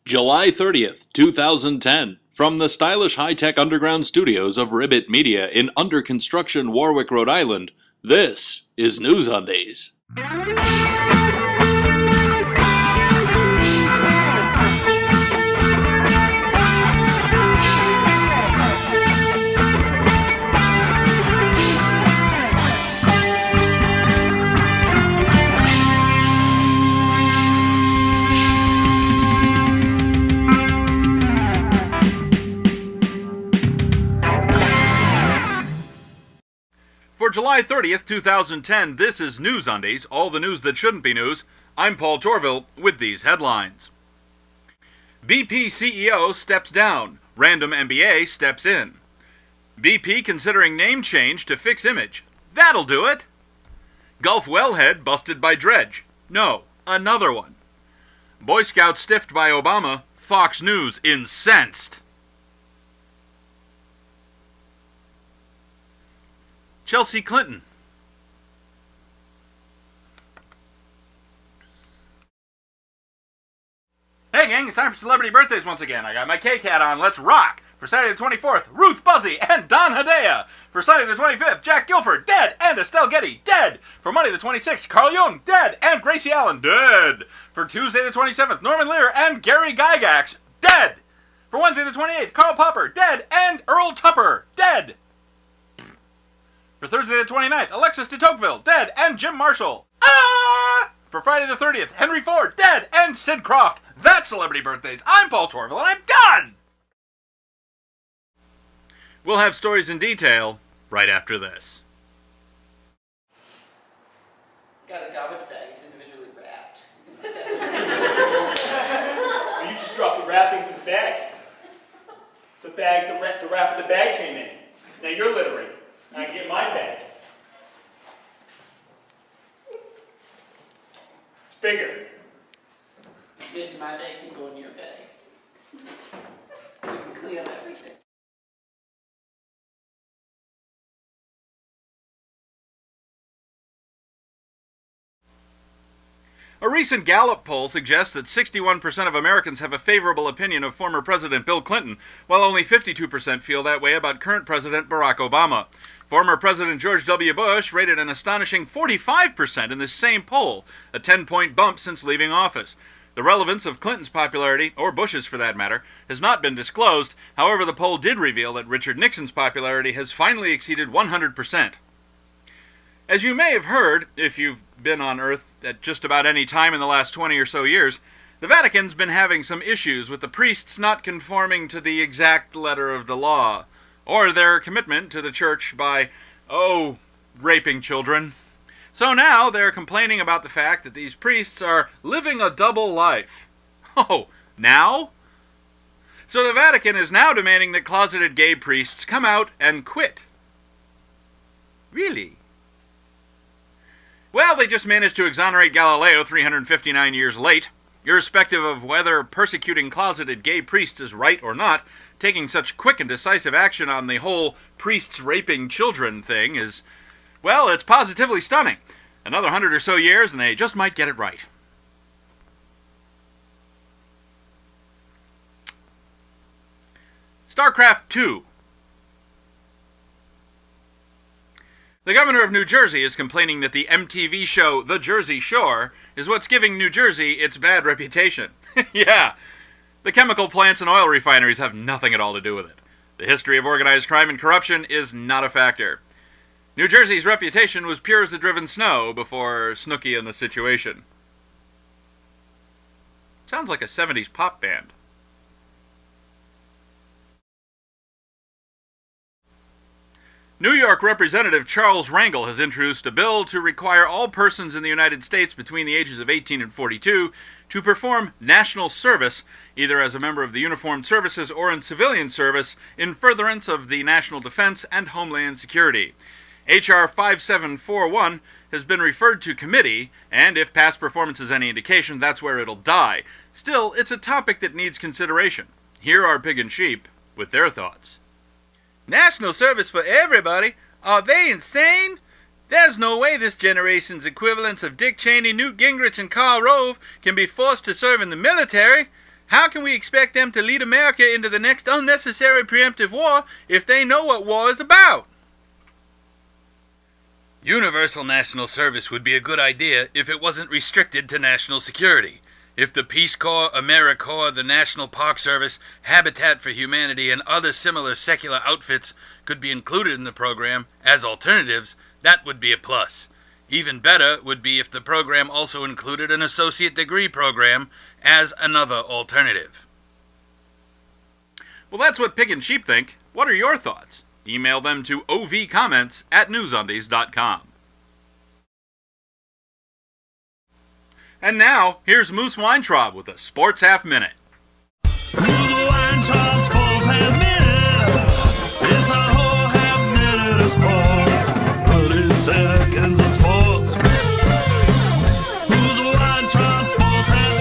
July 30th, 2010. From the stylish high-tech underground studios of Ribbit Media in under-construction Warwick, Rhode Island, this is NewsUndies. For July 30th, 2010, this is NewsUndies, all the news that shouldn't be news. I'm Paul Torville with these headlines. BP CEO steps down. Random MBA steps in. BP considering name change to fix image. That'll do it. Gulf wellhead busted by dredge. No, another one. Boy Scout stiffed by Obama. Fox News incensed. Chelsea Clinton. Hey gang, it's time for celebrity birthdays once again. I got my cake hat on, let's rock! For Saturday the 24th, Ruth Buzzy and Don Hedaya. For Sunday the 25th, Jack Gilford, dead, and Estelle Getty, dead. For Monday the 26th, Carl Jung, dead, and Gracie Allen, dead. For Tuesday the 27th, Norman Lear and Gary Gygax, dead. For Wednesday the 28th, Karl Popper, dead, and Earl Tupper, dead. For Thursday the 29th, Alexis de Tocqueville, dead, and Jim Marshall. Ah! For Friday the 30th, Henry Ford, dead, and Sid Croft. That's celebrity birthdays. I'm Paul Torville, and I'm done! We'll have stories in detail right after this. Got a garbage bag. It's individually wrapped. You just dropped the wrapping for the bag. The wrap of the bag came in. Now you're littering. I get my bag. It's bigger. Maybe my bag can go in your bag. We can clean up everything. A recent Gallup poll suggests that 61% of Americans have a favorable opinion of former President Bill Clinton, while only 52% feel that way about current President Barack Obama. Former President George W. Bush rated an astonishing 45% in this same poll, a 10-point bump since leaving office. The relevance of Clinton's popularity, or Bush's for that matter, has not been disclosed. However, the poll did reveal that Richard Nixon's popularity has finally exceeded 100%. As you may have heard, if you've been on Earth at just about any time in the last 20 or so years, the Vatican's been having some issues with the priests not conforming to the exact letter of the law, or their commitment to the church by, raping children. So now they're complaining about the fact that these priests are living a double life. Oh, now? So the Vatican is now demanding that closeted gay priests come out and quit. Really? Well, they just managed to exonerate Galileo 359 years late. Irrespective of whether persecuting closeted gay priests is right or not, taking such quick and decisive action on the whole priests raping children thing is, well, it's positively stunning. Another 100 or so years and they just might get it right. StarCraft II. The governor of New Jersey is complaining that the MTV show The Jersey Shore is what's giving New Jersey its bad reputation. Yeah, the chemical plants and oil refineries have nothing at all to do with it. The history of organized crime and corruption is not a factor. New Jersey's reputation was pure as the driven snow before Snooki and the Situation. Sounds like a 70s pop band. New York Representative Charles Rangel has introduced a bill to require all persons in the United States between the ages of 18 and 42 to perform national service, either as a member of the uniformed services or in civilian service, in furtherance of the national defense and homeland security. H.R. 5741 has been referred to committee, and if past performance is any indication, that's where it'll die. Still, it's a topic that needs consideration. Here are Pig and Sheep with their thoughts. National service for everybody? Are they insane? There's no way this generation's equivalents of Dick Cheney, Newt Gingrich, and Karl Rove can be forced to serve in the military. How can we expect them to lead America into the next unnecessary preemptive war if they know what war is about? Universal national service would be a good idea if it wasn't restricted to national security. If the Peace Corps, AmeriCorps, the National Park Service, Habitat for Humanity, and other similar secular outfits could be included in the program as alternatives, that would be a plus. Even better would be if the program also included an associate degree program as another alternative. Well, that's what Pig and Sheep think. What are your thoughts? Email them to ovcomments@newsundies.com. And now, here's Moose Weintraub with a Sports Half Minute. Weintraub Sports Half Minute. It's a whole half minute of sports. 30 seconds of sports. Who's Weintraub Sports Half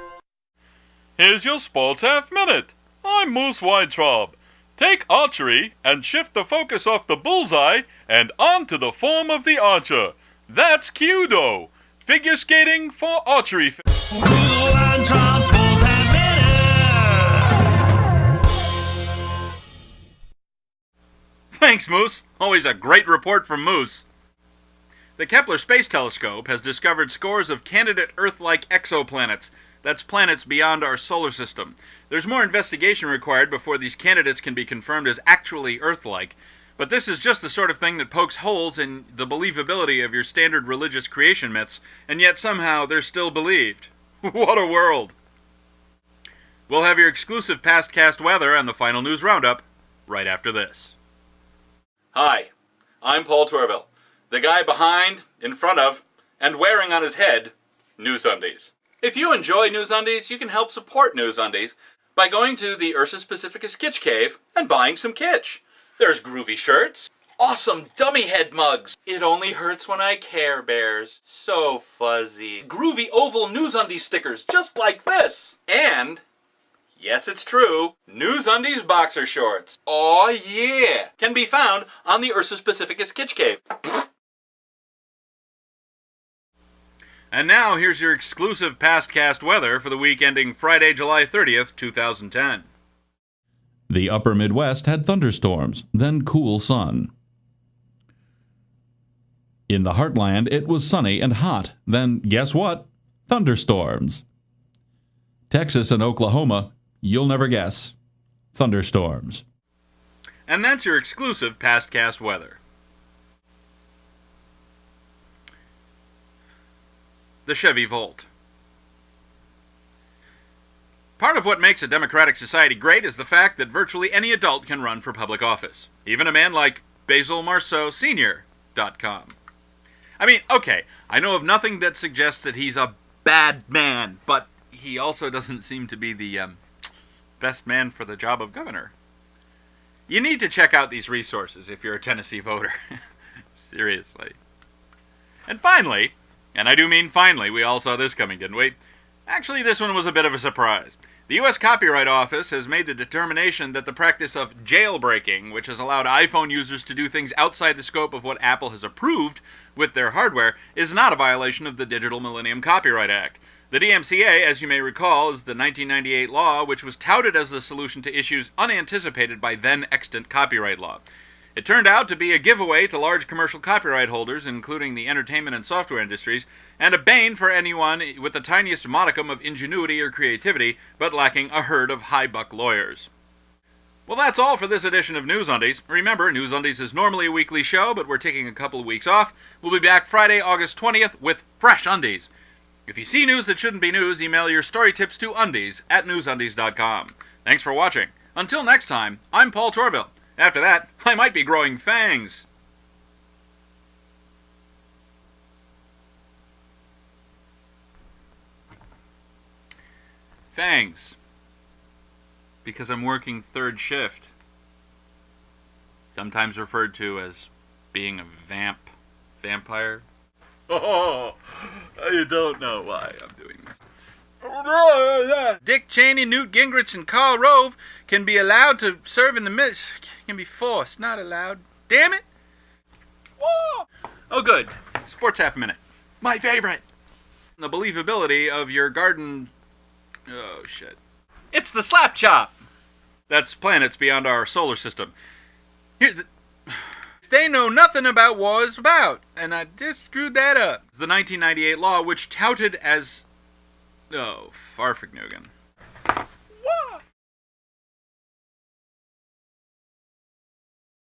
Minute? Here's your Sports Half Minute. I'm Moose Weintraub. Take archery and shift the focus off the bullseye and onto the form of the archer. That's Kyudo. Figure skating for archery. Weintraub Sports Half Minute. Thanks, Moose. Always a great report from Moose. The Kepler Space Telescope has discovered scores of candidate Earth-like exoplanets. That's planets beyond our solar system. There's more investigation required before these candidates can be confirmed as actually Earth-like. But this is just the sort of thing that pokes holes in the believability of your standard religious creation myths, and yet somehow they're still believed. What a world! We'll have your exclusive past cast weather and the final news roundup right after this. Hi, I'm Paul Torville, the guy behind, in front of, and wearing on his head, NewsUndies. If you enjoy NewsUndies, you can help support NewsUndies by going to the Ursus Pacificus Kitsch Cave and buying some kitsch. There's groovy shirts, awesome dummy head mugs. It only hurts when I Care Bears. So fuzzy. Groovy oval NewsUndies stickers just like this. And, yes it's true, NewsUndies boxer shorts. Aw yeah! Can be found on the Ursus Pacificus Kitsch Cave. And now here's your exclusive past cast weather for the week ending Friday, July 30th, 2010. The upper Midwest had thunderstorms, then cool sun. In the heartland, it was sunny and hot, then guess what? Thunderstorms. Texas and Oklahoma, you'll never guess. Thunderstorms. And that's your exclusive past cast weather. The Chevy Volt. Part of what makes a democratic society great is the fact that virtually any adult can run for public office. Even a man like Basil Marceau Sr.com. I mean, okay, I know of nothing that suggests that he's a bad man, but he also doesn't seem to be the best man for the job of governor. You need to check out these resources if you're a Tennessee voter. Seriously. And finally, and I do mean finally, we all saw this coming, didn't we? Actually, this one was a bit of a surprise. The U.S. Copyright Office has made the determination that the practice of jailbreaking, which has allowed iPhone users to do things outside the scope of what Apple has approved with their hardware, is not a violation of the Digital Millennium Copyright Act. The DMCA, as you may recall, is the 1998 law which was touted as the solution to issues unanticipated by then-extant copyright law. It turned out to be a giveaway to large commercial copyright holders, including the entertainment and software industries, and a bane for anyone with the tiniest modicum of ingenuity or creativity, but lacking a herd of high-buck lawyers. Well, that's all for this edition of NewsUndies. Remember, NewsUndies is normally a weekly show, but we're taking a couple of weeks off. We'll be back Friday, August 20th with fresh undies. If you see news that shouldn't be news, email your story tips to undies@newsundies.com. Thanks for watching. Until next time, I'm Paul Torville. After that, I might be growing fangs. Fangs. Because I'm working third shift. Sometimes referred to as being a vampire. Oh, you don't know why I'm doing this. Dick Cheney, Newt Gingrich, and Karl Rove can be allowed to serve in the can be forced, not allowed. Damn it! Whoa! Oh, good. Sports Half Minute. My favorite. the believability of your garden... Oh, shit. It's the slap chop. That's planets beyond our solar system. They know nothing about what it's about, and I just screwed that up. The 1998 law, which touted as... Oh, Farfignugan.